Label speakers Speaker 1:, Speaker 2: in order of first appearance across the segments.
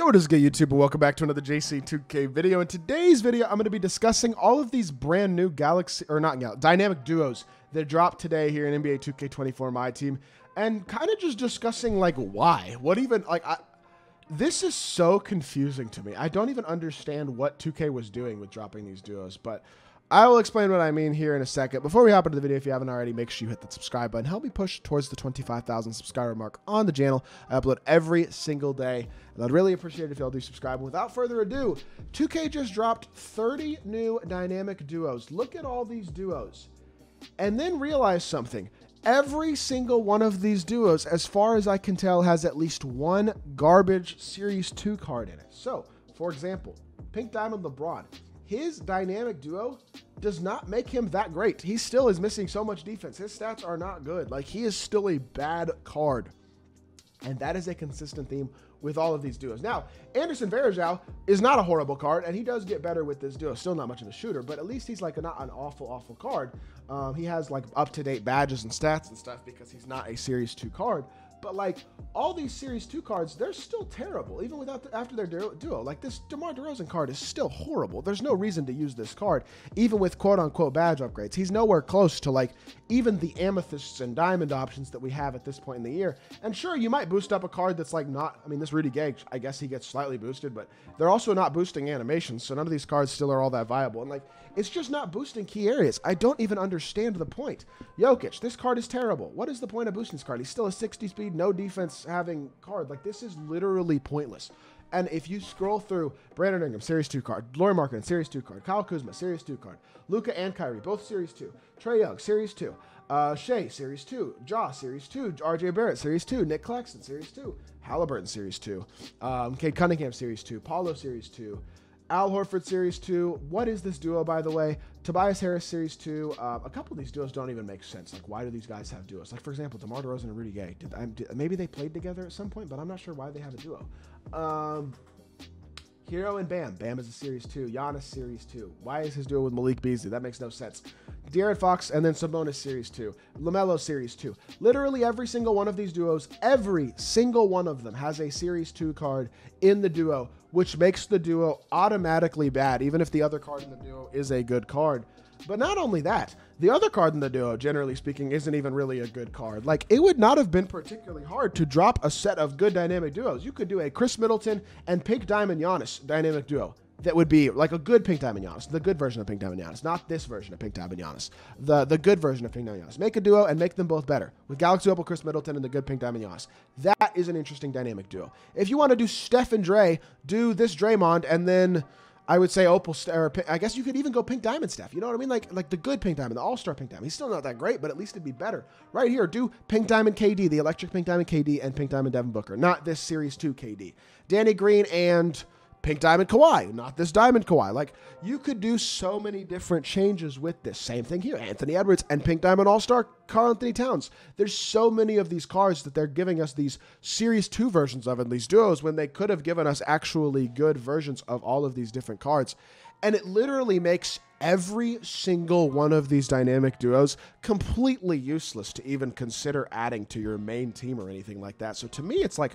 Speaker 1: Yo, what is good, YouTube, and welcome back to another JC2K video. In today's video, I'm going to be discussing all of these brand new dynamic duos that dropped today here in NBA 2K24 MyTEAM, and kind of just discussing like why. This is so confusing to me. I don't even understand what 2K was doing with dropping these duos, but I will explain what I mean here in a second. Before we hop into the video, if you haven't already, make sure you hit that subscribe button. Help me push towards the 25,000 subscriber mark on the channel. I upload every single day, and I'd really appreciate it if y'all do subscribe. And without further ado, 2K just dropped 30 new dynamic duos. Look at all these duos, and then realize something. Every single one of these duos, as far as I can tell, has at least one garbage Series 2 card in it. So, for example, Pink Diamond LeBron. His dynamic duo does not make him that great. He still is missing so much defense. His stats are not good. Like, he is still a bad card. And that is a consistent theme with all of these duos. Now, Anderson Varejao is not a horrible card, and he does get better with this duo. Still not much of a shooter, but at least he's like not an awful card. He has like up-to-date badges and stats and stuff because he's not a Series 2 card. But like all these Series 2 cards, they're still terrible, even without after their duo. Like this DeMar DeRozan card is still horrible. There's no reason to use this card, even with quote-unquote badge upgrades. He's nowhere close to like even the amethysts and diamond options that we have at this point in the year. And sure, you might boost up a card that's like not, I mean, this Rudy Gay, I guess he gets slightly boosted, but they're also not boosting animations, so none of these cards still are all that viable. And like, it's just not boosting key areas. I don't even understand the point. Jokic, this card is terrible. What is the point of boosting this card? He's still a 60 speed, no defense having card. Like, this is literally pointless. And if you scroll through, Brandon Ingram, Series 2 card. Lauri Markkanen, Series 2 card. Kyle Kuzma, Series 2 card. Luka and Kyrie, both Series 2. Trae Young, Series 2. Shea, Series 2. Ja, Series 2. RJ Barrett, Series 2. Nick Claxton, Series 2. Halliburton, Series 2. Cade Cunningham, Series 2. Paulo, Series 2. Al Horford, Series 2. What is this duo, by the way? Tobias Harris, Series 2. A couple of these duos don't even make sense. Like, why do these guys have duos? Like, for example, DeMar DeRozan and Rudy Gay. Maybe they played together at some point, but I'm not sure why they have a duo. Hero and Bam. Bam is a Series 2. Giannis, Series 2. Why is his duo with Malik Beasley? That makes no sense. De'Aaron Fox, and then Sabonis, Series 2. LaMelo, Series 2. Literally every single one of these duos, every single one of them has a Series 2 card in the duo, which makes the duo automatically bad, even if the other card in the duo is a good card. But not only that, the other card in the duo, generally speaking, isn't even really a good card. Like, it would not have been particularly hard to drop a set of good dynamic duos. You could do a Chris Middleton and Pink Diamond Giannis dynamic duo. That would be like a good Pink Diamond Giannis, the good version of Pink Diamond Giannis, not this version of Pink Diamond Giannis, the good version of Pink Diamond Giannis. Make a duo and make them both better with Galaxy Opal Chris Middleton and the good Pink Diamond Giannis. That is an interesting dynamic duo. If you want to do Steph and Dre, do this Draymond, and then I would say Opal, or I guess you could even go Pink Diamond Steph. You know what I mean? Like the good Pink Diamond, the All-Star Pink Diamond. He's still not that great, but at least it'd be better. Right here, do Pink Diamond KD, the electric Pink Diamond KD, and Pink Diamond Devin Booker. Not this Series 2 KD. Danny Green and Pink Diamond Kawhi, not this Diamond Kawhi. Like, you could do so many different changes with this. Same thing here, Anthony Edwards and Pink Diamond All-Star Karl Anthony Towns. There's so many of these cards that they're giving us these Series 2 versions of in these duos when they could have given us actually good versions of all of these different cards. And it literally makes every single one of these dynamic duos completely useless to even consider adding to your main team or anything like that. So to me, it's like,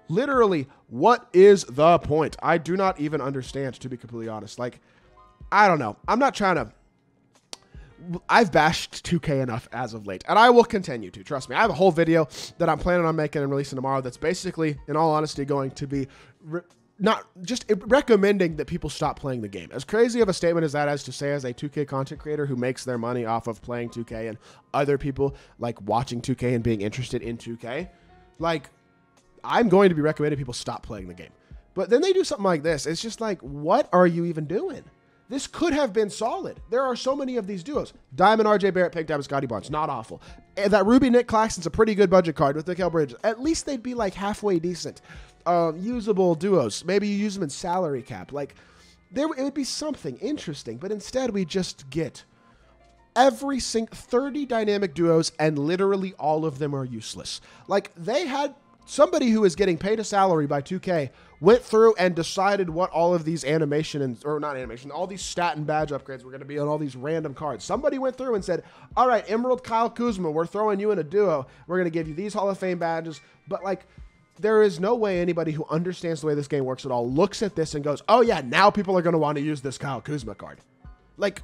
Speaker 1: literally, what is the point? I do not even understand, to be completely honest. Like, I don't know. I'm not trying to... I've bashed 2K enough as of late, and I will continue to. Trust me. I have a whole video that I'm planning on making and releasing tomorrow that's basically, in all honesty, going to be not just recommending that people stop playing the game. As crazy of a statement as that is to say as a 2K content creator who makes their money off of playing 2K and other people, like, watching 2K and being interested in 2K, like, I'm going to be recommending people stop playing the game. But then they do something like this. It's just like, what are you even doing? This could have been solid. There are so many of these duos. Diamond, RJ Barrett, Pink Diamond, Scotty Barnes. Not awful. And that Ruby Nick Claxton's a pretty good budget card with Mikal Bridges. At least they'd be like halfway decent. Usable duos. Maybe you use them in salary cap. Like, it would be something interesting. But instead, we just get every single 30 dynamic duos, and literally all of them are useless. Like, they had... somebody who is getting paid a salary by 2K went through and decided what all of these all these stat and badge upgrades were going to be on all these random cards. Somebody went through and said, all right, Emerald Kyle Kuzma, we're throwing you in a duo. We're going to give you these Hall of Fame badges. But like, there is no way anybody who understands the way this game works at all looks at this and goes, oh yeah, now people are going to want to use this Kyle Kuzma card. Like,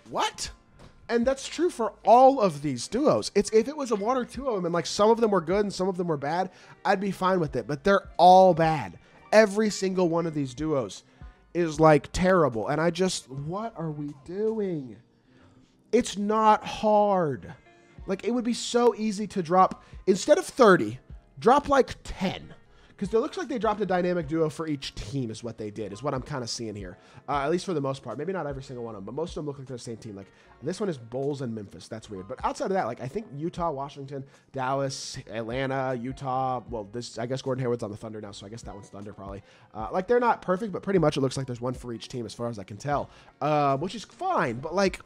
Speaker 1: what? And that's true for all of these duos. If it was a one or two of them and like some of them were good and some of them were bad, I'd be fine with it. But they're all bad. Every single one of these duos is like terrible. And what are we doing? It's not hard. Like, it would be so easy to drop, instead of 30, drop like 10. Because it looks like they dropped a dynamic duo for each team is what they did, is what I'm kind of seeing here. At least for the most part. Maybe not every single one of them, but most of them look like they're the same team. Like, this one is Bulls and Memphis. That's weird. But outside of that, like, I think Utah, Washington, Dallas, Atlanta, Utah. Well, I guess Gordon Hayward's on the Thunder now, so I guess that one's Thunder probably. Like, they're not perfect, but pretty much it looks like there's one for each team as far as I can tell. Which is fine, but, like,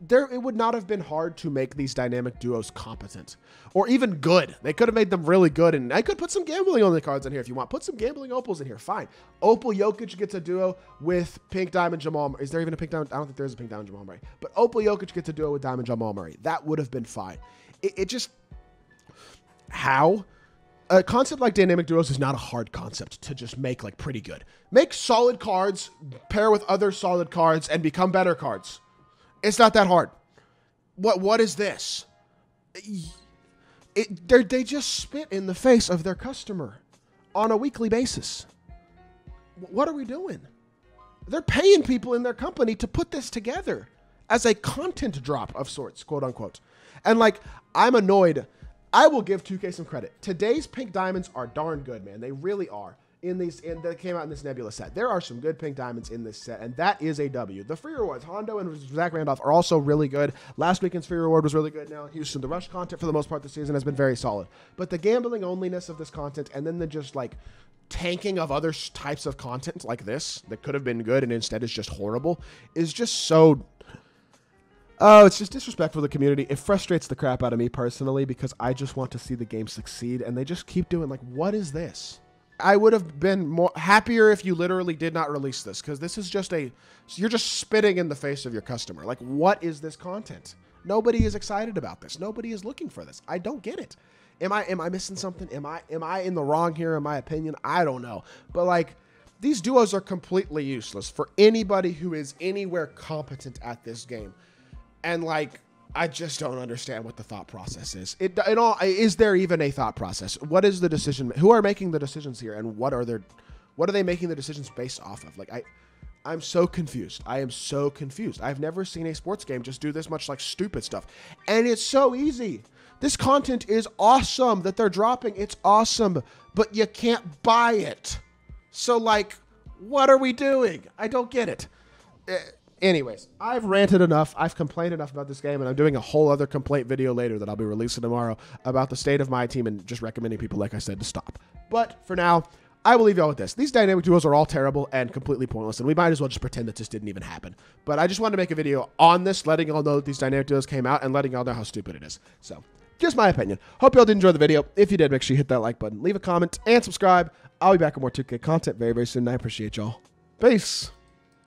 Speaker 1: it would not have been hard to make these dynamic duos competent or even good. They could have made them really good, and I could put some gambling only cards in here if you want. Put some gambling opals in here. Fine. Opal Jokic gets a duo with Pink Diamond Jamal Murray. Is there even a Pink Diamond? I don't think there's a Pink Diamond Jamal Murray. But Opal Jokic gets a duo with Diamond Jamal Murray. That would have been fine. It just... How? A concept like dynamic duos is not a hard concept to just make like pretty good. Make solid cards, pair with other solid cards, and become better cards. It's not that hard. What is this? They just spit in the face of their customer on a weekly basis. What are we doing? They're paying people in their company to put this together as a content drop of sorts, quote unquote. And like, I'm annoyed. I will give 2K some credit. Today's pink diamonds are darn good, man. They really are. That came out in this Nebula set. There are some good pink diamonds in this set, and that is a W. The free rewards, Hondo and Zach Randolph, are also really good. Last weekend's free reward was really good. Now in Houston, the rush content for the most part this season has been very solid. But the gambling onlyness of this content, and then the just like tanking of other types of content like this that could have been good and instead is just horrible, is just so... Oh, it's just disrespectful to the community. It frustrates the crap out of me personally because I just want to see the game succeed, and they just keep doing like, what is this? I would have been happier if you literally did not release this, because this is just you're just spitting in the face of your customer. Like, what is this content? Nobody is excited about this. Nobody is looking for this. I don't get it. Am I missing something? Am I in the wrong here in my opinion? I don't know. But like, these duos are completely useless for anybody who is anywhere competent at this game. And like, I just don't understand what the thought process is. Is there even a thought process? What is the decision? Who are making the decisions here, and what are they making the decisions based off of? Like, I'm so confused. I am so confused. I've never seen a sports game just do this much like stupid stuff, and it's so easy. This content is awesome that they're dropping. It's awesome, but you can't buy it. So like, what are we doing? I don't get it. Anyways, I've ranted enough. I've complained enough about this game, and I'm doing a whole other complaint video later that I'll be releasing tomorrow about the state of my team and just recommending people, like I said, to stop. But for now, I will leave y'all with this. These dynamic duos are all terrible and completely pointless, and we might as well just pretend that this didn't even happen. But I just wanted to make a video on this, letting y'all know that these dynamic duos came out and letting y'all know how stupid it is. So, just my opinion. Hope y'all did enjoy the video. If you did, make sure you hit that like button, leave a comment, and subscribe. I'll be back with more 2K content very, very soon, and I appreciate y'all. Peace.